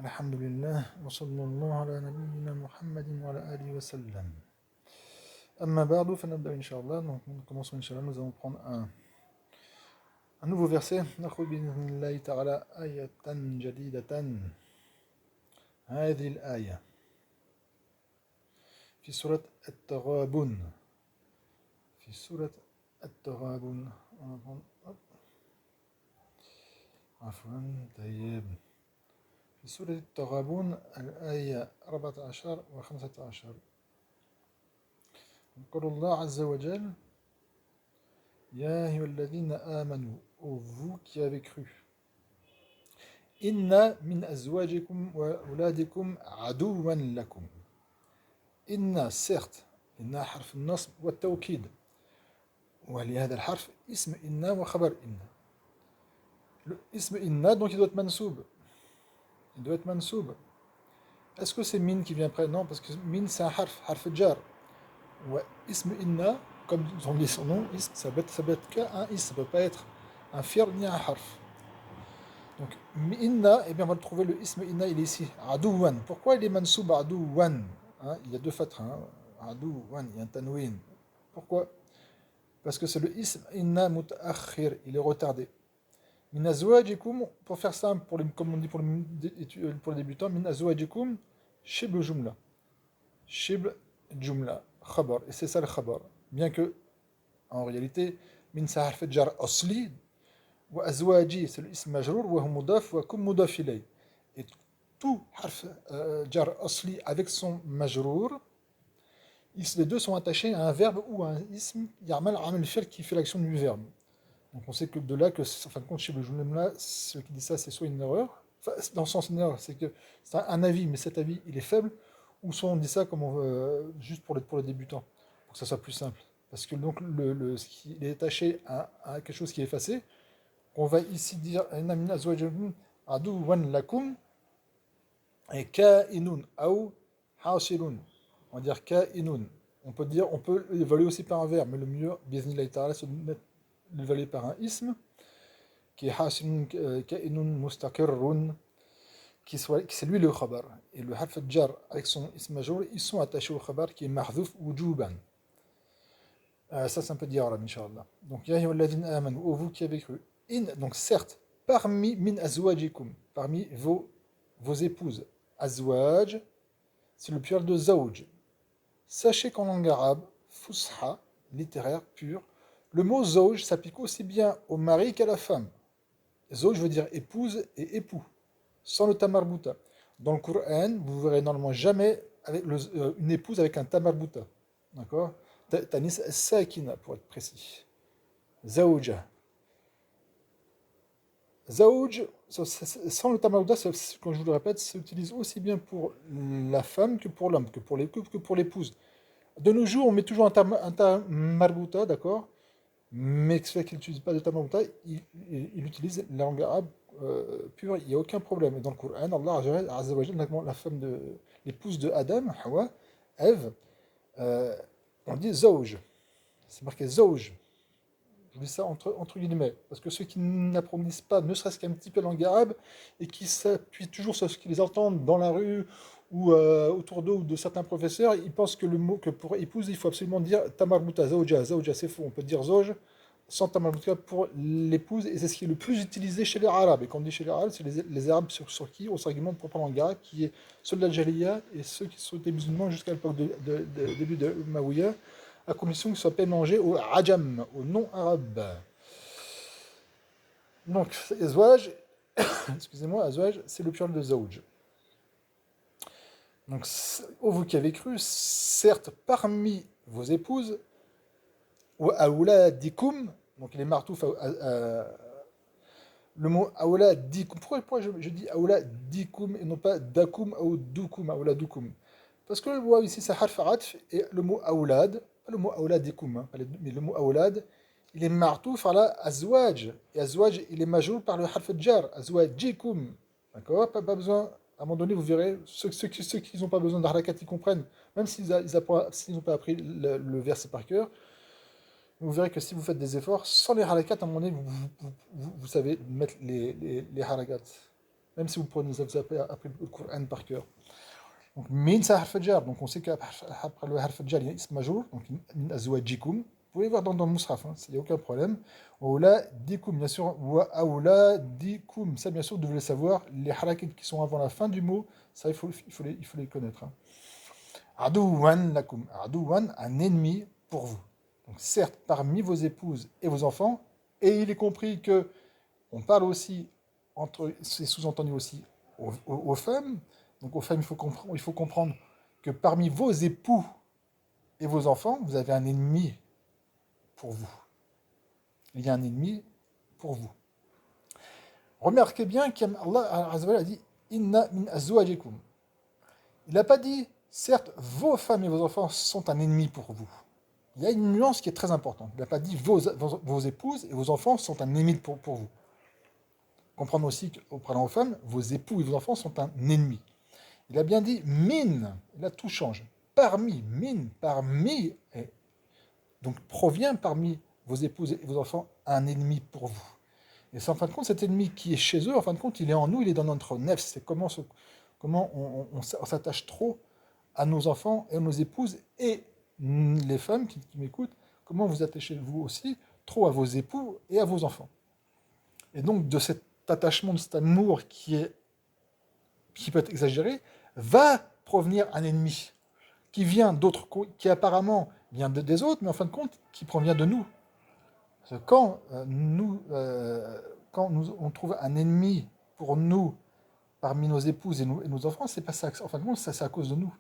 الحمد لله وصلى الله على نبينا محمد وعلى آله وسلم. أما بعد فنبدأ إن شاء الله. Donc nous commençons إن شاء الله. Nous allons prendre un nouveau verset. نأخذ بإذن الله تعالى آية جديدة. هذه الآية في سورة التغابن. في سورة التغابن. عفوا طيب. في سورة التغابن الآية 14 و 15. يقول الله عز وجل: يا أيها الذين آمنوا, ô vous qui avez cru, إن من أزواجكم وأولادكم عدوا لكم. إن certes, إن حرف النصب والتوكيد, ولهذا الحرف اسم إن وخبر إن. اسم إن donc il doit être mansoub. Il doit être mansoub. Est-ce que c'est min qui vient après? Non, parce que min c'est un harf jar. Ouais, ism inna, comme on dit son nom, ism, ça peut être qu'un ism, ça peut pas être un fi'l ni un harf. Donc inna, eh bien on va le trouver, le ism inna, il est ici, adouwan. Pourquoi il est mansoub adouwan? Il y a deux fathas, adouwan, il y a un tanwin. Pourquoi? Parce que c'est le ism inna mutaakhir, il est retardé. Min azwajikum, pour faire simple, comme on dit pour les débutants, min azwajikum, shibl jumla. Shibl jumla. Khabar, et c'est ça le khabar. Bien que, en réalité, min sa harf jar asli, wa azwaji, c'est le ism majrour, wa hum mudaf, wa kum mudaf ilay. Et tout harf jar asli avec son majrour, les deux sont attachés à un verbe ou à un ism, ya'mal amal fi'l qui fait l'action du verbe. Donc on sait que de là que, en fin de compte, chez le jumla, ceux qui dit ça, c'est soit une erreur, enfin, dans le sens une erreur, c'est que c'est un avis, mais cet avis, il est faible, ou soit on dit ça comme juste pour les débutants, pour que ça soit plus simple. Parce que donc il est attaché à quelque chose qui est effacé. On va ici dire adu wan lakum et ka'inun ou hasilun. On va dire ka'inun. On peut l'évaluer aussi par un verbe, mais le mieux, bi'iznillahi ta'ala, c'est de l'évaluer par un ism qui est hasilun ka'inun mustaqirrun, qui c'est lui le khabar. Et le harf jar avec son ism majrour, ils sont attachés au khabar qui est mahdhouf wujuban. Ça c'est un peu d'irabe, Inch'Allah. Donc, ya ayyuha alladhina amanu, ô vous qui avez cru. Donc certes, parmi min azwajikum, parmi vos épouses, azwaj, c'est le pluriel de zawj. Sachez qu'en langue arabe, fusha, littéraire, pur, le mot zawj s'applique aussi bien au mari qu'à la femme. Zawj veut dire épouse et époux, sans le tamarbuta. Dans le Coran, vous verrez normalement jamais une épouse avec un tamarbuta. D'accord? Tanis sakina, pour être précis. Zawja. Zawj, sans le tamarbuta, comme je vous le répète, s'utilise aussi bien pour la femme que pour l'homme, que pour l'épouse. De nos jours, on met toujours un tamarbuta, d'accord? Mais ce qu'il n'utilise pas de tamarbuta, il utilise la langue arabe pure, il n'y a aucun problème. Et dans le Coran, Allah Azza wa Jalla, la femme de l'épouse de Adam, Hawa, Ève, on dit zawj. C'est marqué zawj. Je dis ça entre guillemets. Parce que ceux qui n'approfondissent pas, ne serait-ce qu'un petit peu la langue arabe, et qui s'appuient toujours sur ce qu'ils entendent dans la rue, ou autour d'eux, ou de certains professeurs, ils pensent que le mot, que pour épouse, il faut absolument dire tamarbuta, zawja. Zawja, c'est faux. On peut dire zawj sans tamarbuta pour l'épouse, et c'est ce qui est le plus utilisé chez les Arabes. Et quand on dit chez les Arabes, c'est les Arabes sur qui on s'argumente pour parler en arabe, qui est ceux de l'Algérie et ceux qui sont des musulmans jusqu'à l'époque début de Maouya, à condition qu'ils soient pas mélangés au ajam, au non-arabe. Donc, azwaj, excusez-moi, azwaj, c'est le pluriel de zawj. Donc, ô vous qui avez cru, certes, parmi vos épouses, ou aouladikum, donc il est martouf le mot aouladikum. Pourquoi je dis aouladikum et non pas dakum ou dukum, aouladukum? Parce que le mot ici, c'est harf atf, et le mot aoulad, pas le mot aouladikum, mais le mot aoulad, il est martouf à la azwaj. Et azwaj, il est majour par le harf jar, azwajikum. D'accord? Pas besoin, à un moment donné, vous verrez, ceux qui n'ont pas besoin d'harakat, ils comprennent, même s'ils n'ont pas appris le verset par cœur, vous verrez que si vous faites des efforts, sans les harakats, à un moment donné, vous savez mettre les harakats. même si vous avez appris le Coran par cœur. Donc, min c'est harf jar, donc on sait qu'après le harf jar, il y a ism majrour, donc min azwajikum. Vous pouvez voir dans le Mus'haf, il n'y a aucun problème. Oula dikum, bien sûr, wa aoula dikum, ça bien sûr, vous devez le savoir, les harakit qui sont avant la fin du mot, ça il faut les connaître. Adouwan lakum, adouwan, un ennemi pour vous. Donc certes, parmi vos épouses et vos enfants, et il est compris que on parle aussi, c'est sous-entendu aussi aux femmes. Donc aux femmes, il faut comprendre que parmi vos époux et vos enfants, vous avez un ennemi pour vous. Il y a un ennemi pour vous. Remarquez bien qu'Allah a dit Inna min azwajikum. Il n'a pas dit, certes, vos femmes et vos enfants sont un ennemi pour vous. Il y a une nuance qui est très importante. Il n'a pas dit vos épouses et vos enfants sont un ennemi pour vous. Comprendre aussi qu'au parlant aux femmes, vos époux et vos enfants sont un ennemi. Il a bien dit min, là tout change. Parmi, min, parmi, donc provient parmi vos épouses et vos enfants un ennemi pour vous. Et c'est en fin de compte cet ennemi qui est chez eux, en fin de compte, il est en nous, il est dans notre nefs. C'est comment on s'attache trop à nos enfants et à nos épouses et les femmes qui m'écoutent, comment vous attachez vous aussi trop à vos époux et à vos enfants. Et donc de cet attachement, de cet amour qui peut être exagéré, va provenir un ennemi qui vient d'autres, qui apparemment vient des autres, mais en fin de compte, qui provient de nous. Parce que quand on trouve un ennemi pour nous parmi nos épouses et nos enfants, c'est pas ça. En fin de compte, ça c'est à cause de nous.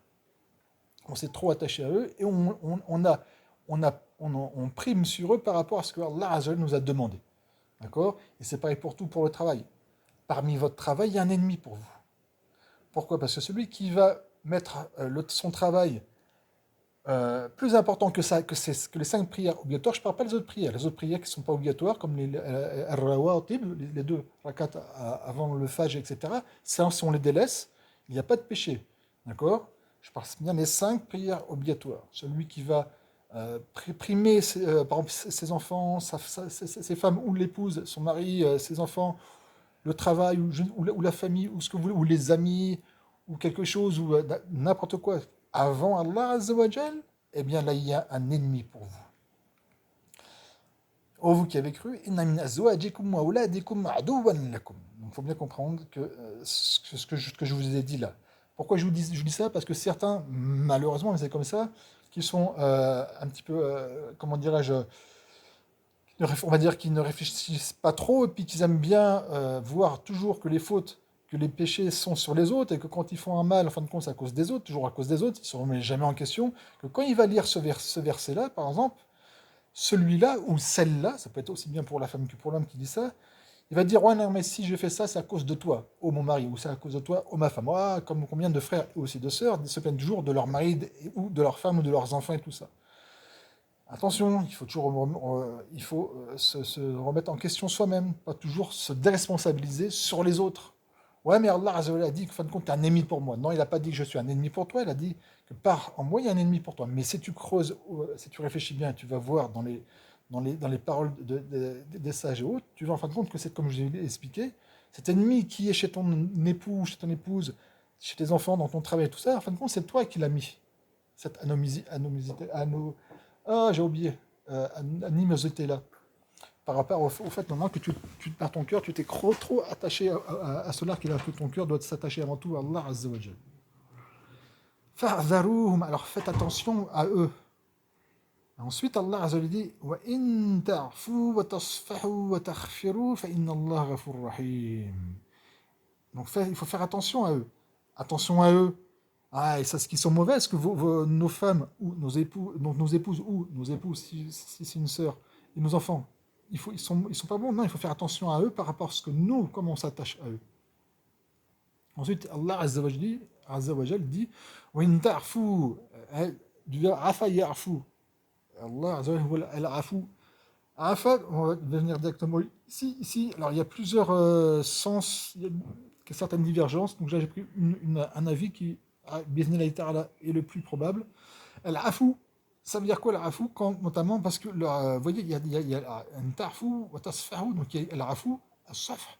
On s'est trop attaché à eux et on prime sur eux par rapport à ce que Allah Azza wa Jalla nous a demandé. D'accord? Et c'est pareil pour tout, pour le travail. Parmi votre travail, il y a un ennemi pour vous. Pourquoi? Parce que celui qui va mettre son travail plus important que les 5 prières obligatoires, je ne parle pas des autres prières. Les autres prières qui ne sont pas obligatoires, comme les rawatib, les 2 rakats avant le fajr, etc. Ça, si on les délaisse, il n'y a pas de péché. D'accord? Je parle bien des 5 prières obligatoires. Celui qui va primer par exemple, ses enfants, ses femmes ou l'épouse, son mari, ses enfants, le travail ou la famille, ou ce que vous voulez, ou les amis, ou quelque chose, ou n'importe quoi, avant Allah Azza wa Jal, eh bien là il y a un ennemi pour vous. Oh vous qui avez cru, inna min azwajikum wa auladikum aduwwan lakum. Donc il faut bien comprendre que ce que je vous ai dit là. Pourquoi je vous dis ça? Parce que certains, malheureusement, c'est comme ça, qui sont un petit peu, comment dirais-je, on va dire qu'ils ne réfléchissent pas trop, et puis qu'ils aiment bien voir toujours que les fautes, que les péchés sont sur les autres, et que quand ils font un mal, en fin de compte, c'est à cause des autres, toujours à cause des autres, ils ne se remettent jamais en question, que quand il va lire ce verset-là, par exemple, celui-là, ou celle-là, ça peut être aussi bien pour la femme que pour l'homme qui dit ça, il va dire, ouais, non, mais si je fais ça, c'est à cause de toi, ô mon mari, ou c'est à cause de toi, ô ma femme. Ah, comme combien de frères et aussi de sœurs se plaignent toujours de leur mari, ou de leur femme, ou de leurs enfants, et tout ça. Attention, il faut toujours se remettre en question soi-même, pas toujours se déresponsabiliser sur les autres. Ouais, mais Allah Azza wa Jalla a dit que, fin de compte, tu es un ennemi pour moi. Non, il n'a pas dit que je suis un ennemi pour toi, il a dit que par en moi, il y a un ennemi pour toi. Mais si tu creuses, si tu réfléchis bien, tu vas voir dans les paroles des sages et autres, tu vas en fin de compte que c'est comme je l'ai expliqué, cet ennemi qui est chez ton époux, chez ton épouse, chez tes enfants, dans ton travail, tout ça, en fin de compte, c'est toi qui l'as mis. Cette j'ai oublié, animosité-là. Par rapport au fait maintenant que par ton cœur, tu t'es trop attaché à cela qu'il a fait ton cœur, doit s'attacher avant tout à Allah Azza wa Jal. Fa'dharuhum, alors faites attention à eux. Ensuite, Allah Azza wa Jal dit wa in ta'fu wa tasfahu wa taghfiru fa inna Allah ghafurur rahim. Donc il faut faire attention à eux. Attention à eux. Ah, et ça, ce qui sont mauvais, est-ce que nos femmes ou nos épouses, donc nos épouses ou nos épouses, si c'est une sœur, et nos enfants, ils sont pas bons. Non, il faut faire attention à eux par rapport à ce que nous, comment on s'attache à eux. Ensuite, Allah Azza wa Jal dit wa in ta'fu, du verbe afa ya'fu. Allah Azza wa Jal al-afu. Afa, on va venir directement ici. Alors, il y a plusieurs sens, il y a certaines divergences. Donc là, j'ai pris un avis qui Bi'idhnillahi ta'ala est le plus probable. Al-afu, ça veut dire quoi al-afu? Notamment parce que, vous voyez, il y a un ta'fu wa tasfahu, donc il y a al-afu, al-safh.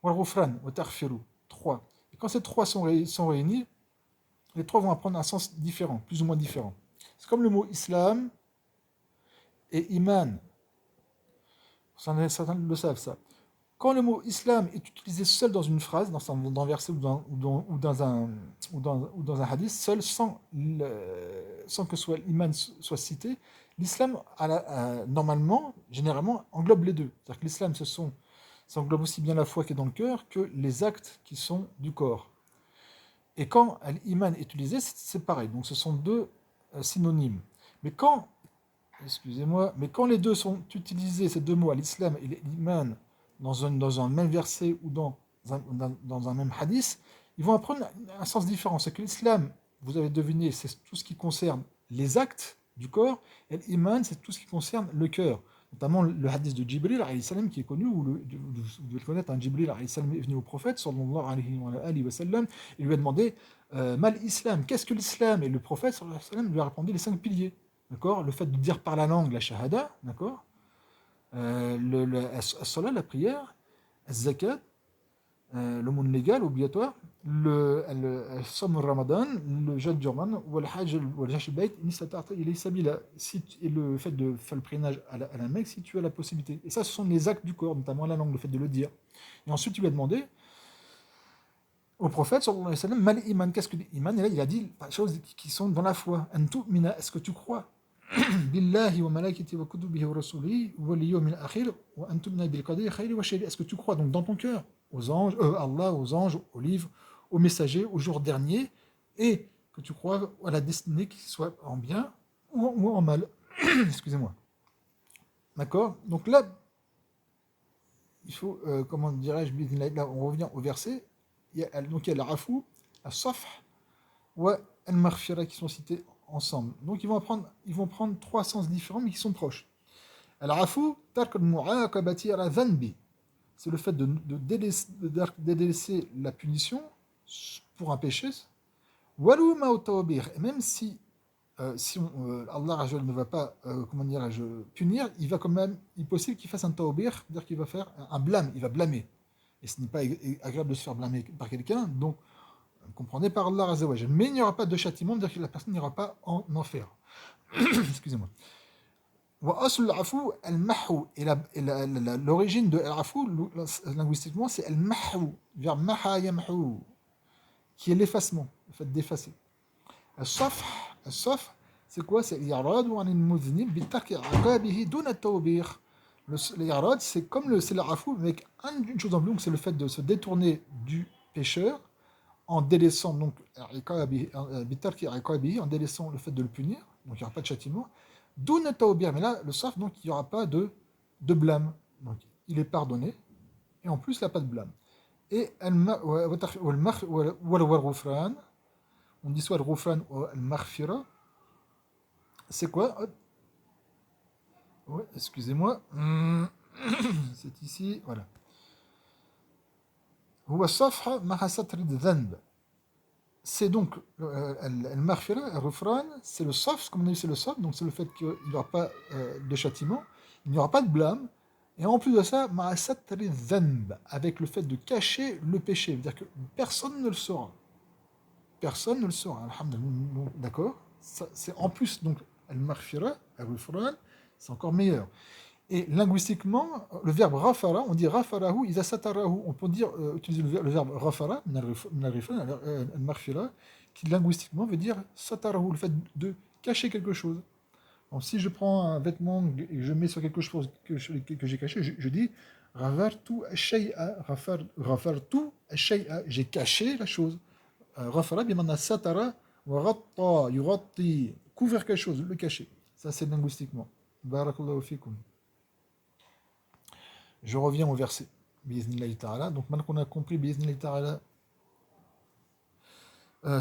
wal-ghufran, wa taghfiru. Trois. Et quand ces trois sont réunis, les trois vont apprendre un sens différent, plus ou moins différent. C'est comme le mot islam et iman. Certains le savent, ça. Quand le mot islam est utilisé seul dans une phrase, dans un verset ou dans un hadith, seul, sans que l'imam soit cité, l'islam, normalement, généralement, englobe les deux. C'est-à-dire que l'islam, ça englobe aussi bien la foi qui est dans le cœur que les actes qui sont du corps. Et quand l'iman est utilisé, c'est pareil. Donc ce sont deux synonymes. Mais quand, mais quand les deux sont utilisés, ces deux mots, l'islam et l'iman, dans un même verset ou dans un même hadith, ils vont apprendre un sens différent. C'est que l'islam, vous avez deviné, c'est tout ce qui concerne les actes du corps, et l'iman, c'est tout ce qui concerne le cœur. Notamment le hadith de Jibril alayhi salam qui est connu, vous devez le connaître, Jibril alayhi salam est venu au prophète sallallahu alayhi wa sallam, il lui a demandé mal islam, qu'est-ce que l'islam? Et le prophète sallallahu alayhi wa sallam lui a répondu les 5 piliers. D'accord? Le fait de dire par la langue la shahada, d'accord? As-salat, la prière, az-zakat, l'aumône légale obligatoire, le somme ramadan, le jeûne du ramadan, ou le hajj al-bayt, et le fait de faire le pèlerinage à la Mecque si tu as la possibilité. Et ça, ce sont les actes du corps, notamment la langue, le fait de le dire. Et ensuite, il lui a demandé au prophète, sallallahu alayhi wa sallam, mal iman, qu'est-ce que l'iman? Et là, il a dit des choses qui sont dans la foi. Est-ce que tu crois billahi wa malaikati wa kutubihi wa rasulihi wal yawmil akhir wa an tu'mina bil qadari khayri wa sharri? Est-ce que tu crois donc dans ton cœur aux anges, Allah, aux anges, aux livres, aux messagers, au jour dernier, et que tu crois à la destinée qui soit en bien ou en mal? Excusez-moi. D'accord? Donc là, il faut, comment dirais-je, là, on revient au verset. Donc il y a l'afou, la safh, wa al-maghfira qui sont cités ensemble. Donc ils vont prendre trois sens différents mais qui sont proches. Al-afou, tark al-mu'aqabati ala dhanbi. C'est le fait de délaisser la punition pour un péché. Walou ma tawbir. Et même si Allah ne va pas comment dirais-je, punir, il va quand même, il est possible qu'il fasse un tawbir, c'est-à-dire qu'il va faire un blâme, il va blâmer. Et ce n'est pas agréable de se faire blâmer par quelqu'un, donc comprenez par Allah Azza wa Jal. Mais il n'y aura pas de châtiment, c'est-à-dire que la personne n'ira pas en enfer. Excusez-moi. Et l'origine de al-afou, linguistiquement, c'est al-mahou, vers maha yamhou, qui est l'effacement, le fait d'effacer. Al-safh, c'est quoi? C'est l'irad ou anil muznib bitarki aqabihi duna tawbir. L'irad, c'est comme c'est l'afou, avec une chose en plus, c'est le fait de se détourner du pécheur en délaissant donc bitarki aqabihi, en délaissant le fait de le punir, donc il n'y aura pas de châtiment. Duna tawbir, mais là, le saf, donc il n'y aura pas de blâme. Donc il est pardonné, et en plus, il n'y a pas de blâme. Et al-ghufran, on dit soit al-ghufran ou al-maghfira, c'est quoi? Ouais, excusez-moi. C'est ici, voilà. Huwa safha ma'a satr dhanb. C'est donc al-maghfira, al-ghufran, c'est le saf, comme on a dit, c'est le saf, donc c'est le fait qu'il n'y aura pas de châtiment, il n'y aura pas de blâme, et en plus de ça, ma'a satr dhanb, avec le fait de cacher le péché, c'est-à-dire que personne ne le saura. Personne ne le saura, alhamdulillah, d'accord? C'est en plus, donc, al-maghfira, al-ghufran, c'est encore meilleur. Et linguistiquement, le verbe rafara, on dit rafarahu, iza satarahu. On peut dire, utiliser le verbe rafara, al-maghfira, qui linguistiquement veut dire satarahu, le fait de cacher quelque chose. Donc si je prends un vêtement et je mets sur quelque chose que j'ai caché, je dis rafartu shay'a, rafartu shay'a, j'ai caché la chose. Rafara, bien maintenant satara, wa ghatta, yughatti, couvrir quelque chose, le cacher. Ça c'est linguistiquement. Barakallahu fikum. Je reviens au verset. Bi'iznillahi ta'ala. Donc maintenant qu'on a compris bi'iznillahi ta'ala,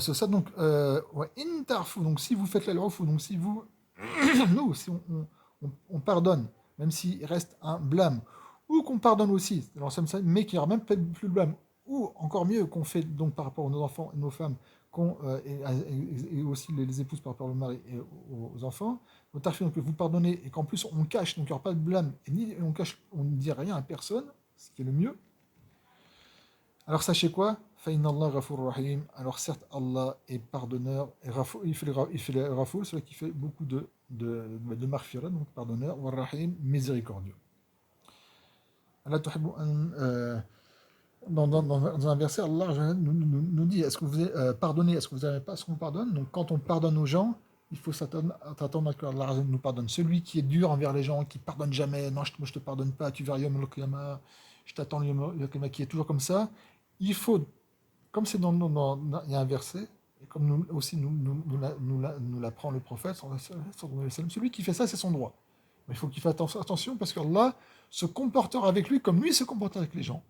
c'est ça. Donc, wa in ta'fu, donc si vous faites l'al-'ufw, donc si vous, nous, si on pardonne, même s'il reste un blâme, ou qu'on pardonne aussi, mais qu'il n'y aura même pas plus de blâme, ou encore mieux qu'on fait donc par rapport à nos enfants et nos femmes, et aussi les épouses par rapport au mari et aux enfants, donc vous pardonnez et qu'en plus on cache, donc il n'y aura pas de blâme, et ni on cache, on ne dit rien à personne, ce qui est le mieux. Alors sachez quoi? Fa'inna Allah ghafur rahim. Alors certes, Allah est pardonneur, et il fait le Ghafour, celui qui fait beaucoup de maghfira, donc pardonneur, wa rahim, miséricordieux. Allah tuhibbu dans un verset, Allah nous dit, est-ce que vous pardonnez, est-ce que vous n'avez pas ce qu'on pardonne? Donc quand on pardonne aux gens, il faut s'attendre à ce que Allah nous pardonne. Celui qui est dur envers les gens, qui pardonne jamais, non, moi je te pardonne pas, tu verras Yom al-Qiyamah, je t'attends Yom al-Qiyamah, qui est toujours comme ça, il faut, comme c'est il y a un verset, et comme nous aussi nous l'apprend le prophète, celui qui fait ça, c'est son droit. Mais il faut qu'il fasse attention parce qu'Allah se comportera avec lui comme lui se comporte avec les gens.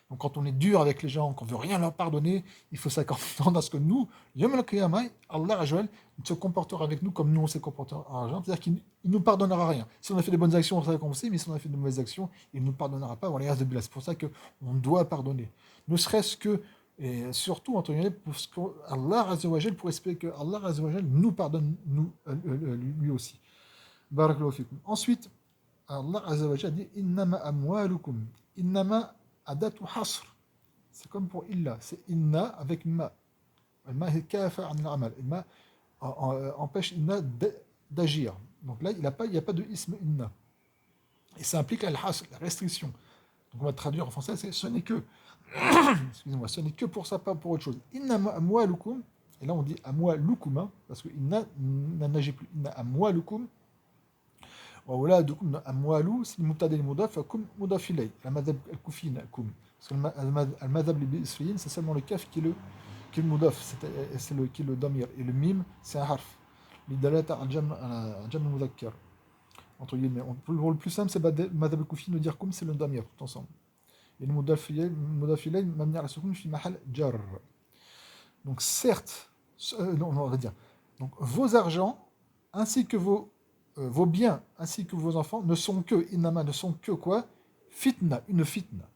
Donc quand on est dur avec les gens, qu'on veut rien leur pardonner, il faut s'attendre à ce que nous, Yom al-Qiyamah, Allah Ajwal, se comportera avec nous comme nous on s'est comporté en argent, c'est-à-dire qu'il ne nous pardonnera rien. Si on a fait des bonnes actions, on sera récompensé, mais si on a fait de mauvaises actions, il ne nous pardonnera pas. Voilà, c'est pour ça qu'on doit pardonner. Ne serait-ce que, et surtout, entre guillemets, parce qu'Allah Azzawajal, pour espérer que Allah Azzawajal nous pardonne, lui aussi. Barakallahu fikum. Ensuite, Allah Azzawajal dit Innama amwalukum. Innama adatu hasr. C'est comme pour illa. C'est inna avec ma. Ma est kafa an al-amal. Ma empêche inna d'agir. Donc là, il n'y a pas de ism inna. Et ça implique al-hasr, la restriction. Donc on va traduire en français, c'est ce n'est que. Excusez-moi, ce n'est que pour ça, pas pour autre chose. Innama amwalukum. Et là on dit amwalukum, hein, parce que inna n'agit plus. Inna amwalukum. وأولادكم أموال المبتدأ المضاف فكم مضاف إليه المذهب الكوفي كم parce que المذهب البصريين c'est seulement le kaf qui est le mudaf c'est le qui est le damir et le mim c'est un harf لدلالة على الجمع المذكر entre guillemets pour le plus simple c'est المذهب الكوفي nous dire kum c'est le damir tout ensemble et le mudaf إليه مبني على السكون في محل جر donc certes non, on va dire donc vos argents ainsi que vos biens ainsi que vos enfants ne sont que, innama, ne sont que quoi? Fitna, une fitna.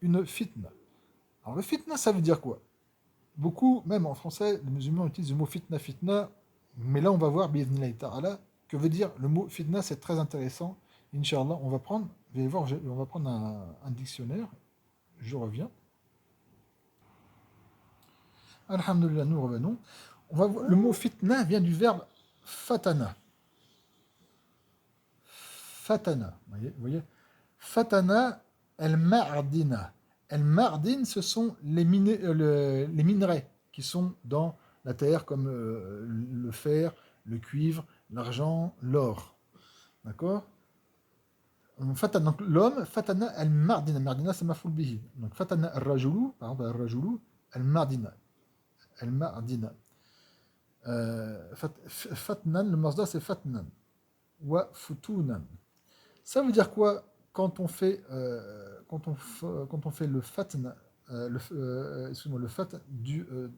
Une fitna. Alors le fitna, ça veut dire quoi? Beaucoup, même en français, les musulmans utilisent le mot fitna, fitna, mais là on va voir, bi'idhnillahi ta'ala, que veut dire le mot fitna, c'est très intéressant. Inch'Allah, on va prendre, vous allez voir, on va prendre un dictionnaire, je reviens. Alhamdulillah, nous revenons. Le mot fitna vient du verbe fatana. Fatana, vous voyez Fatana el-Ma'dina. El-Ma'din, ce sont les minerais qui sont dans la terre, comme le fer, le cuivre, l'argent, l'or. D'accord? Fatana, donc l'homme, Fatana el-Ma'dina. Ma'dina, c'est maf'ul bihi. Donc Fatana el-Rajulu, par exemple, el-Rajulu, el-Ma'dina. El-Ma'dina. Fatnan, le masdar, c'est Fatnan. Wa futunan. Ça veut dire quoi quand on fait, quand on fait le fatn, excuse-moi, le fat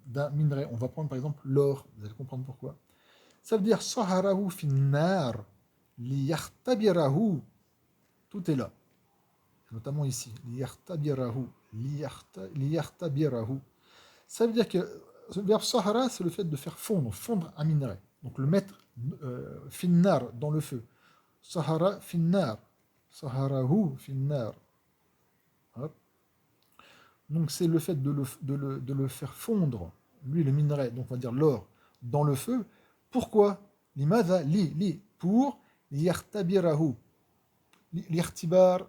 d'un minerai? On va prendre par exemple l'or, vous allez comprendre pourquoi. Ça veut dire saharahu finnar liyahtabirahu. Tout est là, notamment ici. Liyahtabirahu. Liyahtabirahu. Ça veut dire que le verbe sahara, c'est le fait de faire fondre un minerai. Donc le mettre finnar dans le feu. Sahara finnar. Saharahu finnar. Donc c'est le fait de le faire fondre, lui le minerai, donc on va dire l'or, dans le feu. Pourquoi? Limadha li pour liyartabirahu. L'irtibar,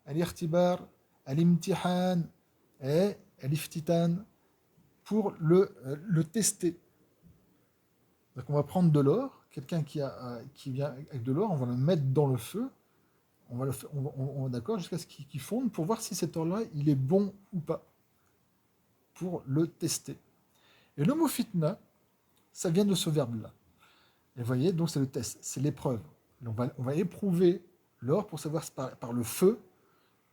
al-irtibar, al-imtihan et al-iftitan, pour le tester. Donc on va prendre de l'or, quelqu'un qui vient avec de l'or, on va le mettre dans le feu, on va d'accord, jusqu'à ce qu'il fonde pour voir si cet or-là, il est bon ou pas, pour le tester. Et le mot fitna, ça vient de ce verbe-là. Et vous voyez, donc c'est le test, c'est l'épreuve. On va éprouver l'or pour savoir par le feu,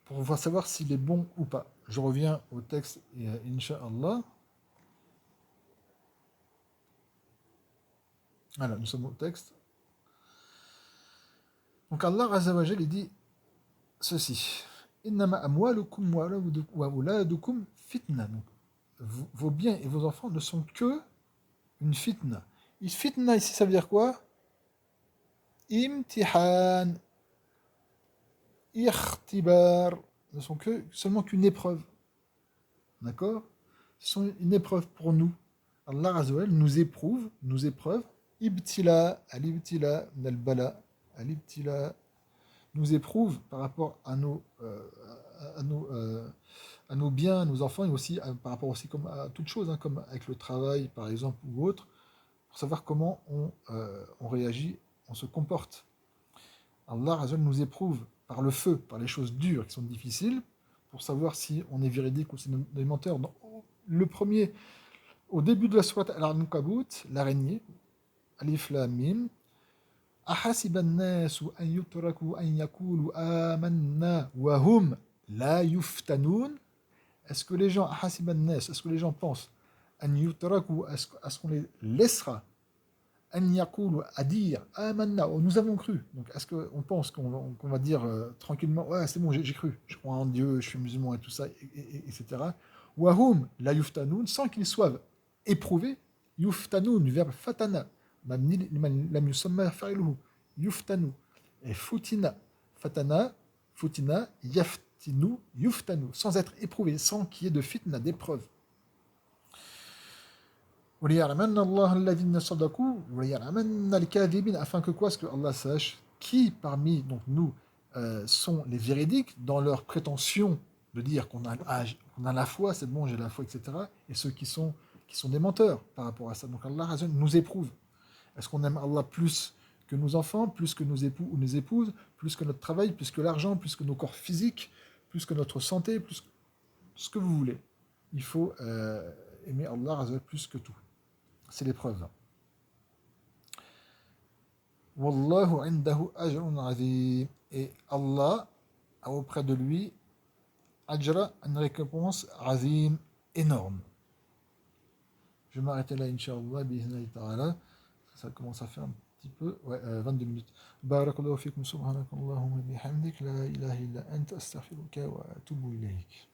pour savoir s'il est bon ou pas. Je reviens au texte, Inch'Allah. Voilà, nous sommes au texte. Donc Allah Azza wa Jal, il dit ceci. Innama amwalukum wa auladukum fitna. Donc, vos biens et vos enfants ne sont que une fitna. Et fitna ici, ça veut dire quoi? Imtihan, ikhtibar, ne sont seulement qu'une épreuve. d'accord? Ce sont une épreuve pour nous. Allah Azza wa Jal nous épreuve, ibtila, al-ibtila, min al-bala, al-ibtila, nous éprouve par rapport à nos, à nos biens, à nos enfants, et aussi par rapport aussi comme à toute chose, hein, comme avec le travail par exemple ou autre, pour savoir comment on réagit, on se comporte. Allah Azza wa Jal nous éprouve par le feu, par les choses dures qui sont difficiles, pour savoir si on est véridique ou si on est menteur. Le premier, au début de la sourate Al-Ankabut, l'araignée, Alif Lam Mim, أحسب الناس أن يتركوا أن يقولوا آمنا وهم لا يفتنون. Est-ce que les gens, أحسب الناس, est-ce que les gens pensent أن يتركوا, est-ce qu'on les laissera أن يقولوا, à dire آمنا, oh, nous avons cru. Donc est-ce qu'on pense qu'on va dire tranquillement, ouais c'est bon, j'ai cru, je crois en Dieu, je suis musulman et tout ça, etc. وهم لا يفتنون, sans qu'ils soient éprouvés. يفتنون, du verbe fatana, مبني لمن لم يسمى فاعله, يفتنوا. Et futina, fatana, futina, yaftinu, yuftanu, sans être éprouvé, sans qu'il y ait de fitna, d'épreuve. وَلِيَعْلَمَنَّ اللَّهَ الَّذِينَ صَدَقُوا وَلِيَعْلَمَنَّ الْكَاذِبِينَ, afin que quoi? Ce que Allah sache qui parmi donc nous sont les véridiques dans leur prétention de dire qu'on a la foi, c'est bon, j'ai la foi, etc. Et ceux qui sont des menteurs par rapport à ça. Donc Allah Azza wa Jalla nous éprouve. Est-ce qu'on aime Allah plus que nos enfants, plus que nos époux ou nos épouses, plus que notre travail, plus que l'argent, plus que nos corps physiques, plus que notre santé, plus que ce que vous voulez? Il faut aimer Allah Azza wa Jalla plus que tout. C'est l'épreuve. Wallahu indahu ajrun azim. Et Allah a auprès de lui ajra, une récompense azim, énorme. Je vais m'arrêter là, Inch'Allah, bi'idhnillahi ta'ala. Ça commence à faire un petit peu, ouais, 22 minutes. Barakallahu fikum, subhanakallahumma bihamdik, la ilaha illa anta, astaghfiruka wa atubu ilayk.